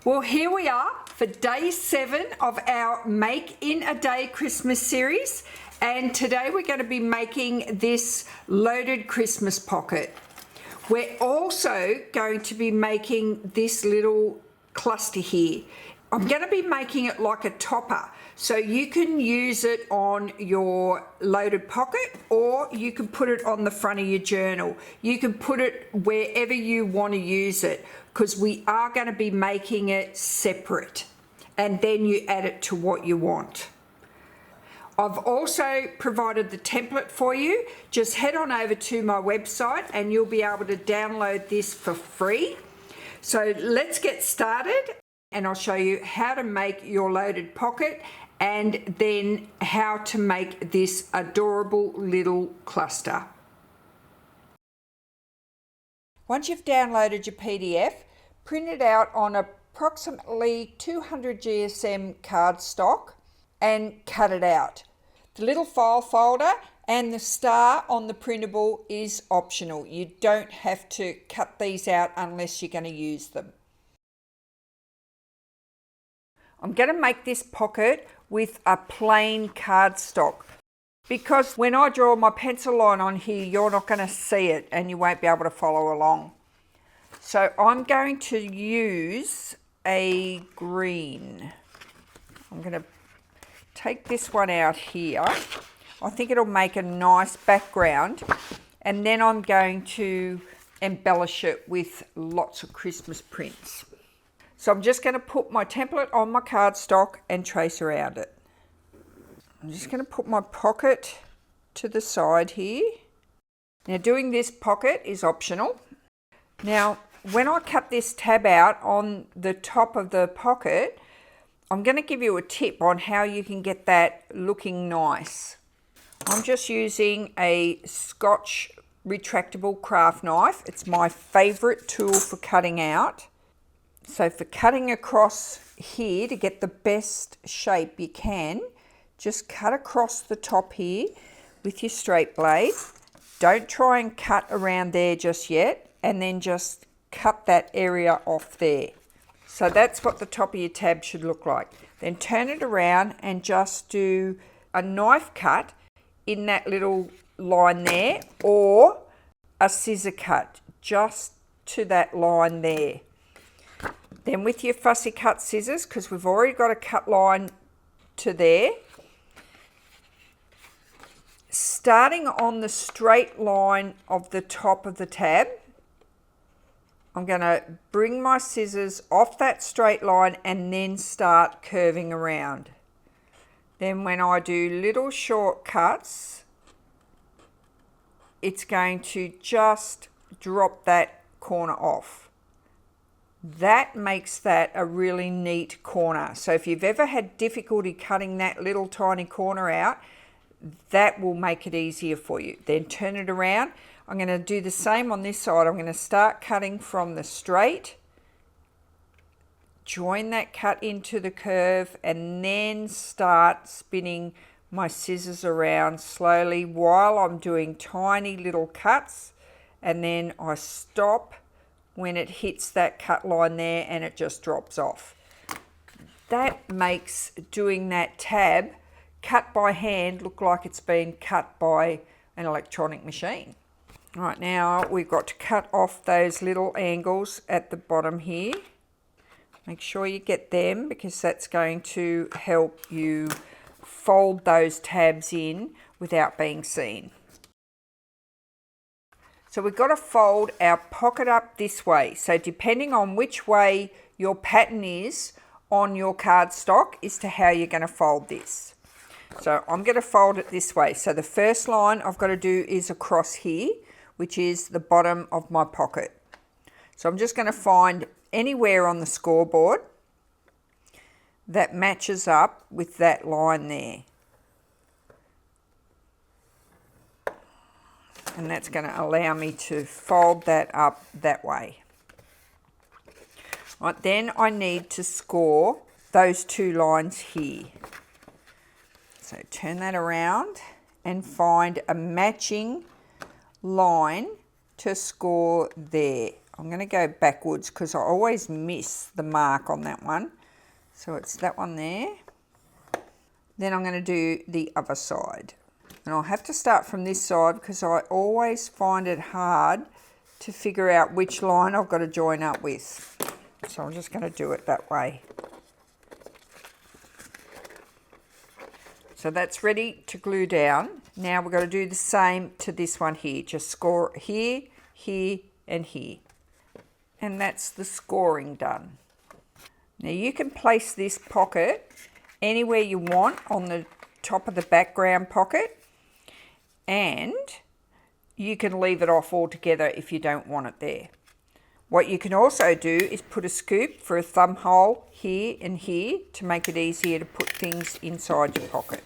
Well, here we are for day 7 of our Make in a Day Christmas series, and today we're going to be making this loaded Christmas pocket. We're also going to be making this little cluster here. I'm going to be making it like a topper, so you can use it on your loaded pocket or you can put it on the front of your journal. You can put it wherever you want to use it, because we are going to be making it separate and then you add it to what you want. I've also provided the template for you. Just head on over to my website and you'll be able to download this for free. So let's get started, and I'll show you how to make your loaded pocket and then how to make this adorable little cluster. Once you've downloaded your PDF, print it out on approximately 200 GSM cardstock and cut it out. The little file folder and the star on the printable is optional. You don't have to cut these out unless you're going to use them. I'm going to make this pocket with a plain cardstock, because when I draw my pencil line on here, you're not going to see it and you won't be able to follow along. So I'm going to use a green. I'm going to take this one out here. I think it'll make a nice background, and then I'm going to embellish it with lots of Christmas prints. So I'm just going to put my template on my cardstock and trace around it. I'm just going to put my pocket to the side here. Now, doing this pocket is optional. Now, when I cut this tab out on the top of the pocket, I'm going to give you a tip on how you can get that looking nice. I'm just using a Scotch retractable craft knife. It's my favourite tool for cutting out. So for cutting across here to get the best shape you can, just cut across the top here with your straight blade. Don't try and cut around there just yet, and then just cut that area off there. So that's what the top of your tab should look like. Then turn it around and just do a knife cut in that little line there, or a scissor cut just to that line there. Then with your fussy cut scissors, because we've already got a cut line to there, starting on the straight line of the top of the tab, I'm going to bring my scissors off that straight line and then start curving around. Then when I do little short cuts, it's going to just drop that corner off. That makes that a really neat corner. So if you've ever had difficulty cutting that little tiny corner out, that will make it easier for you. Then turn it around. I'm going to do the same on this side. I'm going to start cutting from the straight, join that cut into the curve, and then start spinning my scissors around slowly while I'm doing tiny little cuts, and then I stop when it hits that cut line there and it just drops off. That makes doing that tab cut by hand look like it's been cut by an electronic machine. Right, now we've got to cut off those little angles at the bottom here. Make sure you get them, because that's going to help you fold those tabs in without being seen. So we've got to fold our pocket up this way. So depending on which way your pattern is on your cardstock is to how you're going to fold this. So I'm going to fold it this way. So the first line I've got to do is across here, which is the bottom of my pocket. So I'm just going to find anywhere on the scoreboard that matches up with that line there. And that's going to allow me to fold that up that way. Right, then I need to score those two lines here. So turn that around and find a matching line to score there. I'm going to go backwards because I always miss the mark on that one. So it's that one there. Then I'm going to do the other side. And I'll have to start from this side because I always find it hard to figure out which line I've got to join up with. So I'm just going to do it that way. So that's ready to glue down. Now we're going to do the same to this one here. Just score here, here, and here. And that's the scoring done. Now you can place this pocket anywhere you want on the top of the background pocket, and you can leave it off altogether if you don't want it there. What you can also do is put a scoop for a thumb hole here and here to make it easier to put things inside your pocket.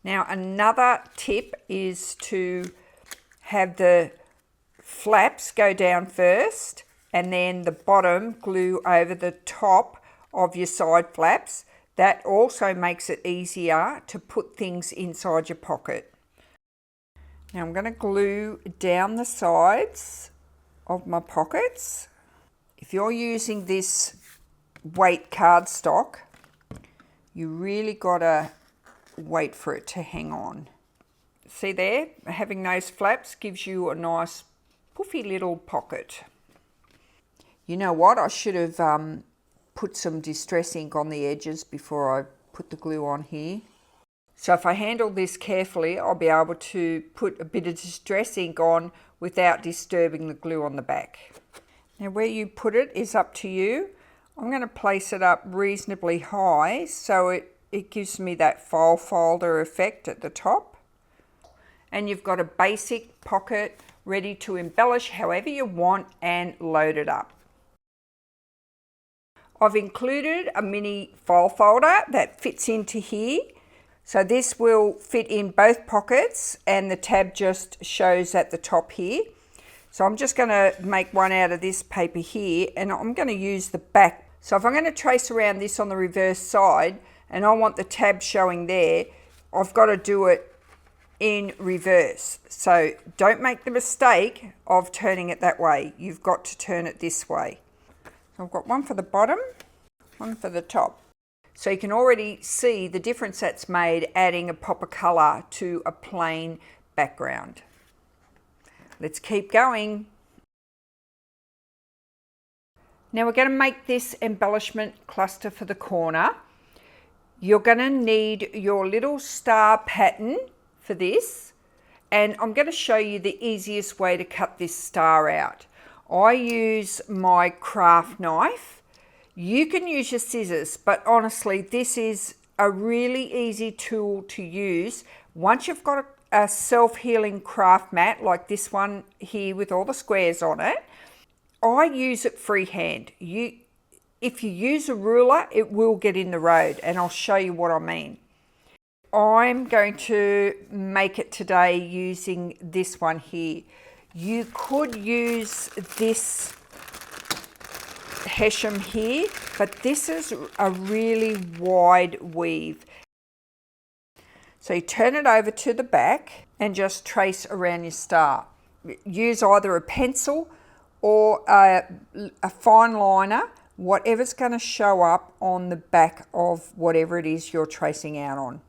Now another tip is to have the flaps go down first and then the bottom glue over the top of your side flaps. That also makes it easier to put things inside your pocket. Now I'm going to glue down the sides of my pockets. If you're using this weight cardstock, you really got to wait for it to hang on. See there, having those flaps gives you a nice puffy little pocket. You know what, I should have put some distress ink on the edges before I put the glue on here. So if I handle this carefully, I'll be able to put a bit of distress ink on without disturbing the glue on the back. Now where you put it is up to you. I'm going to place it up reasonably high so it gives me that file folder effect at the top. And you've got a basic pocket ready to embellish however you want and load it up. I've included a mini file folder that fits into here. So this will fit in both pockets and the tab just shows at the top here. So I'm just going to make one out of this paper here and I'm going to use the back. So if I'm going to trace around this on the reverse side and I want the tab showing there, I've got to do it in reverse. So don't make the mistake of turning it that way. You've got to turn it this way. So I've got one for the bottom, one for the top. So you can already see the difference that's made adding a pop of colour to a plain background. Let's keep going. Now we're going to make this embellishment cluster for the corner. You're going to need your little star pattern for this, and I'm going to show you the easiest way to cut this star out. I use my craft knife. You can use your scissors, but honestly this is a really easy tool to use. Once you've got a self-healing craft mat like this one here with all the squares on it, I use it freehand. If you use a ruler, it will get in the road, and I'll show you what I mean. I'm going to make it today using this one here. You could use this Hessian here, but this is a really wide weave. So you turn it over to the back and just trace around your star. Use either a pencil or a fine liner, whatever's going to show up on the back of whatever it is you're tracing out on.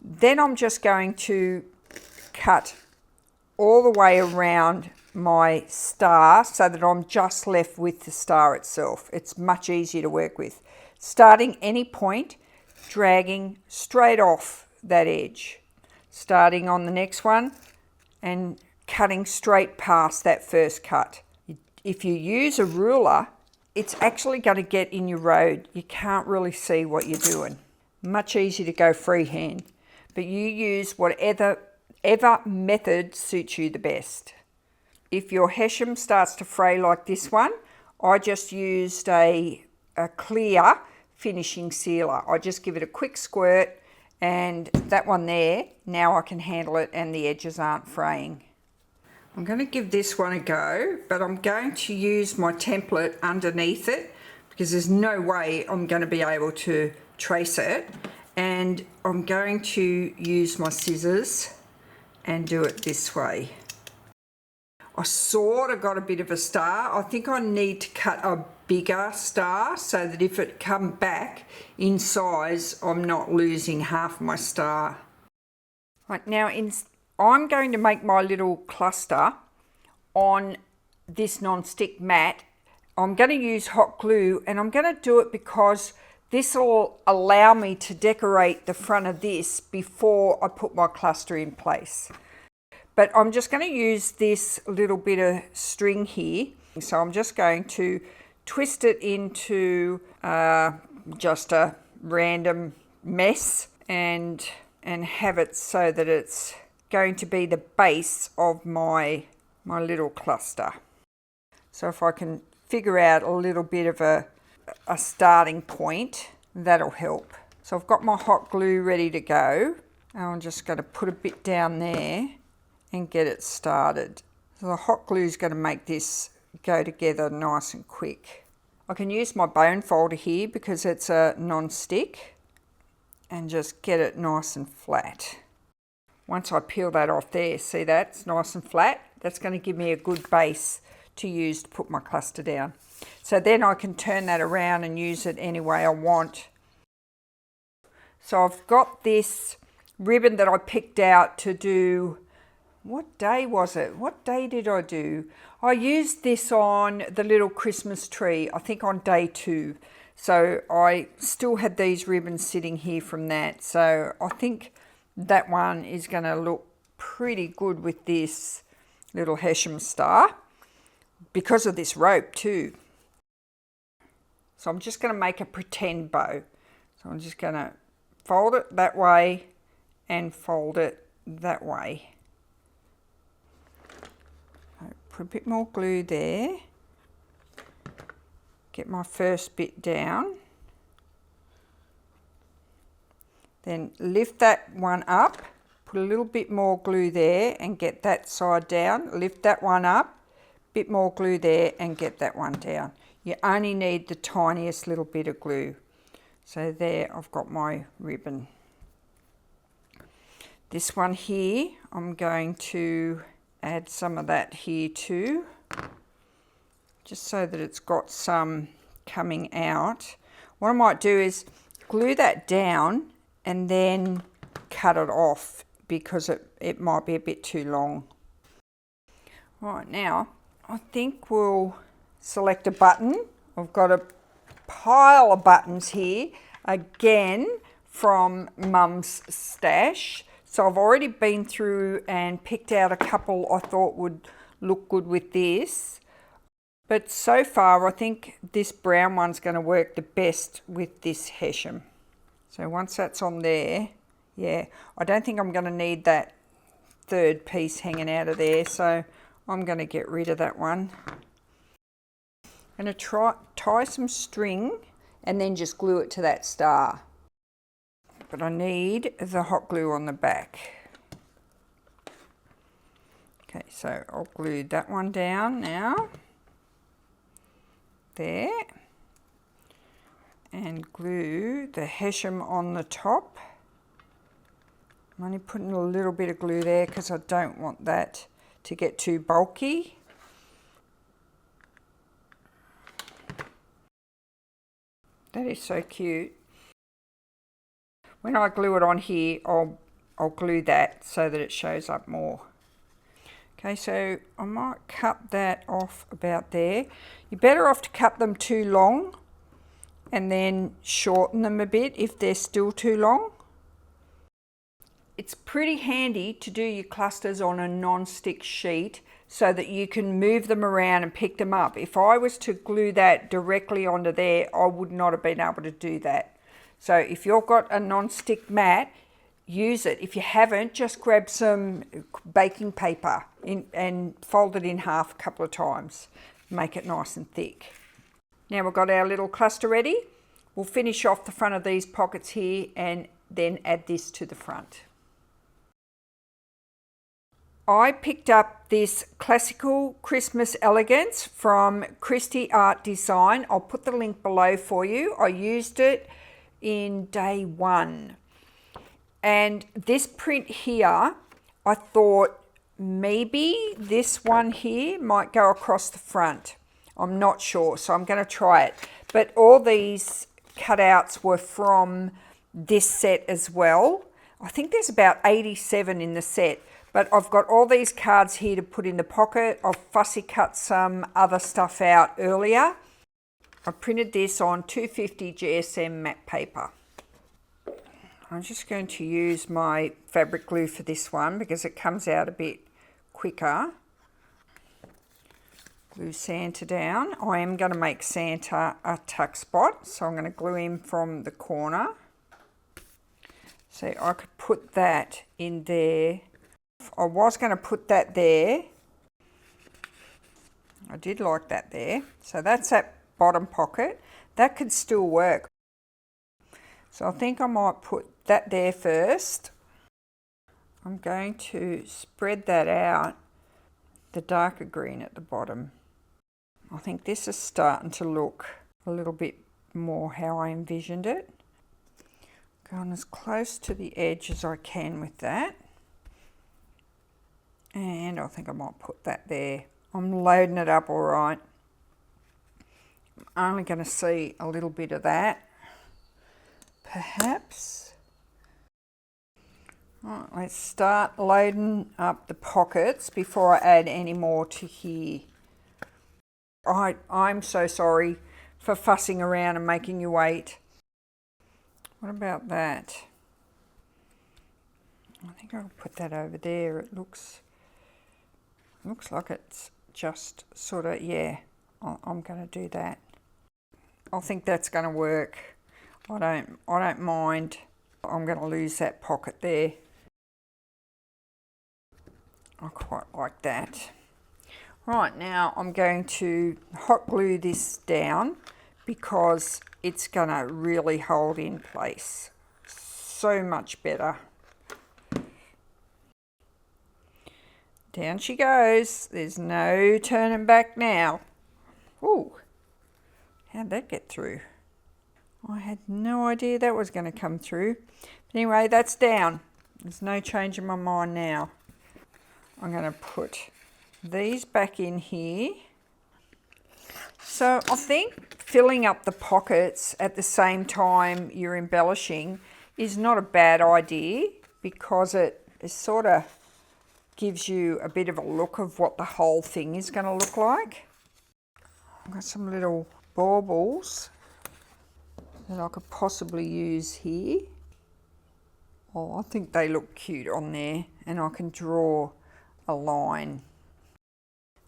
Then I'm just going to cut all the way around my star so that I'm just left with the star itself. It's much easier to work with. Starting any point, dragging straight off that edge. Starting on the next one and cutting straight past that first cut. If you use a ruler, it's actually going to get in your road. You can't really see what you're doing. Much easier to go freehand. But you use whatever method suits you the best. If your Hessian starts to fray like this one, I just used a clear finishing sealer. I just give it a quick squirt, and that one there, now I can handle it and the edges aren't fraying. I'm going to give this one a go, but I'm going to use my template underneath it because there's no way I'm going to be able to trace it. And I'm going to use my scissors and do it this way. I sort of got a bit of a star. I think I need to cut a bigger star so that if it comes back in size, I'm not losing half my star. Right, now I'm going to make my little cluster on this non-stick mat. I'm going to use hot glue, and I'm going to do it because this will allow me to decorate the front of this before I put my cluster in place. But I'm just going to use this little bit of string here. So I'm just going to twist it into just a random mess and have it so that it's going to be the base of my little cluster. So if I can figure out a little bit of a starting point, that'll help. So I've got my hot glue ready to go. And I'm just going to put a bit down there and get it started. So the hot glue is going to make this go together nice and quick. I can use my bone folder here because it's a non-stick and just get it nice and flat. Once I peel that off there, see that? It's nice and flat. That's going to give me a good base to use to put my cluster down. So then I can turn that around and use it any way I want. So I've got this ribbon that I picked out to do. What day was it? What day did I do? I used this on the little Christmas tree, I think on day 2. So I still had these ribbons sitting here from that. So I think that one is going to look pretty good with this little Hessian star because of this rope too. So I'm just going to make a pretend bow. So I'm just going to fold it that way and fold it that way. Put a bit more glue there. Get my first bit down. Then lift that one up. Put a little bit more glue there and get that side down. Lift that one up. Bit more glue there and get that one down. You only need the tiniest little bit of glue. So there, I've got my ribbon. This one here, I'm going to add some of that here too, just so that it's got some coming out. What I might do is glue that down and then cut it off because it might be a bit too long. Right, now I think we'll select a button. I've got a pile of buttons here, again from Mum's stash. So I've already been through and picked out a couple I thought would look good with this. But so far I think this brown one's going to work the best with this Hessian. So once that's on there, yeah, I don't think I'm going to need that third piece hanging out of there. So I'm going to get rid of that one. I'm going to tie some string and then just glue it to that star. But I need the hot glue on the back. Okay, so I'll glue that one down now. There. And glue the Hessian on the top. I'm only putting a little bit of glue there because I don't want that to get too bulky. That is so cute. When I glue it on here, I'll glue that so that it shows up more. Okay, so I might cut that off about there. You're better off to cut them too long and then shorten them a bit if they're still too long. It's pretty handy to do your clusters on a non-stick sheet so that you can move them around and pick them up. If I was to glue that directly onto there, I would not have been able to do that. So if you've got a non-stick mat, use it. If you haven't, just grab some baking paper and fold it in half a couple of times. Make it nice and thick. Now we've got our little cluster ready. We'll finish off the front of these pockets here and then add this to the front. I picked up this classical Christmas elegance from Christie Art Design. I'll put the link below for you. I used it in day 1. And this print here, I thought maybe this one here might go across the front. I'm not sure, so I'm going to try it. But all these cutouts were from this set as well. I think there's about 87 in the set, but I've got all these cards here to put in the pocket. I've fussy cut some other stuff out earlier. I printed this on 250 GSM matte paper. I'm just going to use my fabric glue for this one because it comes out a bit quicker. Glue Santa down. I am going to make Santa a tuck spot, so I'm going to glue him from the corner. So I could put that in there. I was going to put that there. I did like that there. So that's that bottom pocket. That could still work. So I think I might put that there first. I'm going to spread that out, the darker green at the bottom. I think this is starting to look a little bit more how I envisioned it. Going as close to the edge as I can with that. And I think I might put that there. I'm loading it up all right. I'm only going to see a little bit of that. Perhaps. Right, let's start loading up the pockets before I add any more to here. I'm so sorry for fussing around and making you wait. What about that? I think I'll put that over there. It looks like it's just sort of, yeah, I'm going to do that. I think that's going to work. I don't mind. I'm going to lose that pocket there. I quite like that. Right, now I'm going to hot glue this down because it's going to really hold in place so much better. Down she goes. There's no turning back now. Ooh, how'd that get through? I had no idea that was going to come through. But anyway, that's down. There's no change in my mind now. I'm going to put these back in here. So I think filling up the pockets at the same time you're embellishing is not a bad idea because it sort of gives you a bit of a look of what the whole thing is going to look like. I've got some little baubles that I could possibly use here. Oh, I think they look cute on there, and I can draw a line.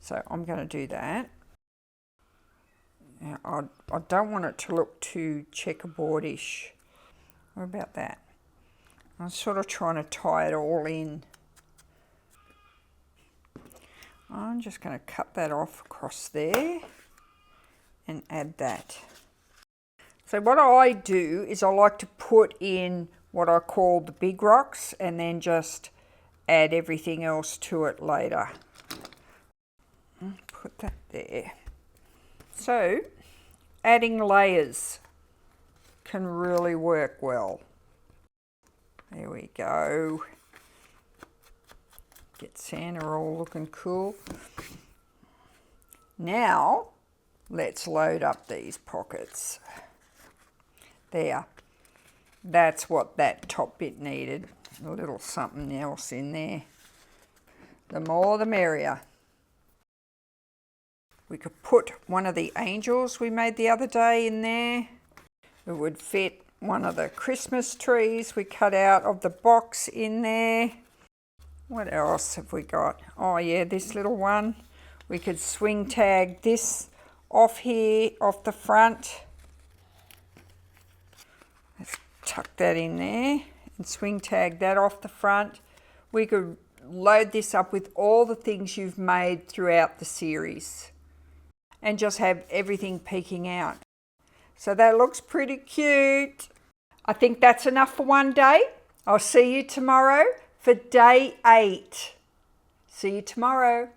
So I'm going to do that. Now, I don't want it to look too checkerboardish. What about that? I'm sort of trying to tie it all in. I'm just going to cut that off across there and add that. So what I do is I like to put in what I call the big rocks and then just add everything else to it later. Put that there. So adding layers can really work well. There we go. Get Santa all looking cool. Now let's load up these pockets. There. That's what that top bit needed. A little something else in there. The more the merrier. We could put one of the angels we made the other day in there. It would fit one of the Christmas trees we cut out of the box in there. What else have we got? Oh yeah, this little one. We could swing tag this off here, off the front. Let's tuck that in there and swing tag that off the front. We could load this up with all the things you've made throughout the series and just have everything peeking out. So that looks pretty cute. I think that's enough for one day. I'll see you tomorrow for day 8. See you tomorrow.